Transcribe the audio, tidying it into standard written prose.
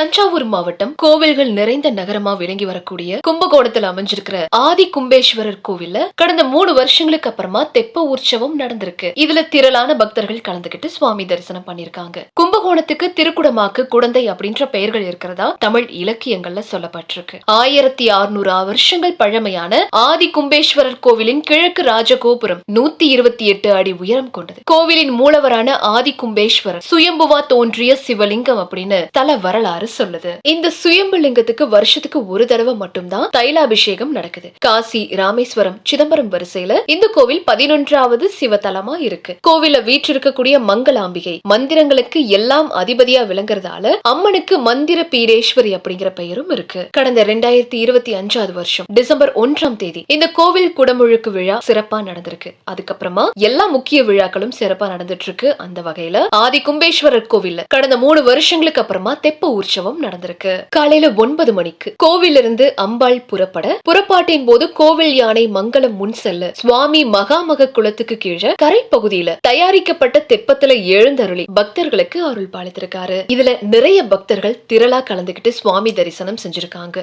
தஞ்சாவூர் மாவட்டம் கோவில்கள் நிறைந்த நகரமா விளங்கி வரக்கூடிய கும்பகோணத்துல அமைஞ்சிருக்கிற ஆதி கும்பேஸ்வரர் கோவில்ல கடந்த 3 வருஷங்களுக்கு அப்புறமா தெப்ப உற்சவம் நடந்திருக்கு. இதுல திரளான பக்தர்கள் கலந்துகிட்டு சுவாமி தரிசனம் பண்ணிருக்காங்க. கும்பகோணத்துக்கு திருக்குடமாக்கு குடந்தை அப்படின்ற பெயர்கள் இருக்கிறதா தமிழ் இலக்கியங்கள்ல சொல்லப்பட்டிருக்கு. 1600 வருஷங்கள் பழமையான ஆதி கும்பேஸ்வரர் கோவிலின் கிழக்கு ராஜகோபுரம் 128 அடி உயரம் கொண்டது. கோவிலின் மூலவரான ஆதி கும்பேஸ்வரர் சுயம்புவா தோன்றிய சிவலிங்கம் அப்படின்னு தல வரலாறு சொல்லுது. இந்த சுயம்பு லிங்கத்துக்கு வருஷத்துக்கு ஒரு தடவை மட்டும்தான் தைலாபிஷேகம் நடக்குது. காசி, ராமேஸ்வரம், சிதம்பரம் வரிசையில இந்த கோவில் 11வது சிவத்தலமா இருக்கு. கோவில வீற்றிருக்கக்கூடிய மங்களாம்பிகை மந்திரங்களுக்கு எல்லாம் அதிபதியா விளங்குறதால அம்மனுக்கு மந்திர பீடேஸ்வரி அப்படிங்கிற பெயரும் இருக்கு. கடந்த 2025 வருஷம் டிசம்பர் 1ஆம் தேதி இந்த கோவில் குடமுழுக்கு விழா சிறப்பா நடந்திருக்கு. அதுக்கப்புறமா எல்லா முக்கிய விழாக்களும் சிறப்பா நடந்துட்டு இருக்கு. அந்த வகையில ஆதி கும்பேஸ்வரர் கோவில்ல கடந்த 3 வருஷங்களுக்கு அப்புறமா தெப்ப உற்சவம் நடந்திருக்கு. காலையில 9 மணிக்கு கோவிலிருந்து அம்பாள் புறப்பாட்டின் போது கோவில் யானை மங்களம் முன் செல்ல சுவாமி மகாமக குளத்துக்கு கீழே கரை பகுதியில தயாரிக்கப்பட்ட தெப்பத்துல எழுந்தருளி பக்தர்களுக்கு அருள் பாலித்திருக்காரு. இதுல நிறைய பக்தர்கள் திரளா கலந்துகிட்டு சுவாமி தரிசனம் செஞ்சிருக்காங்க.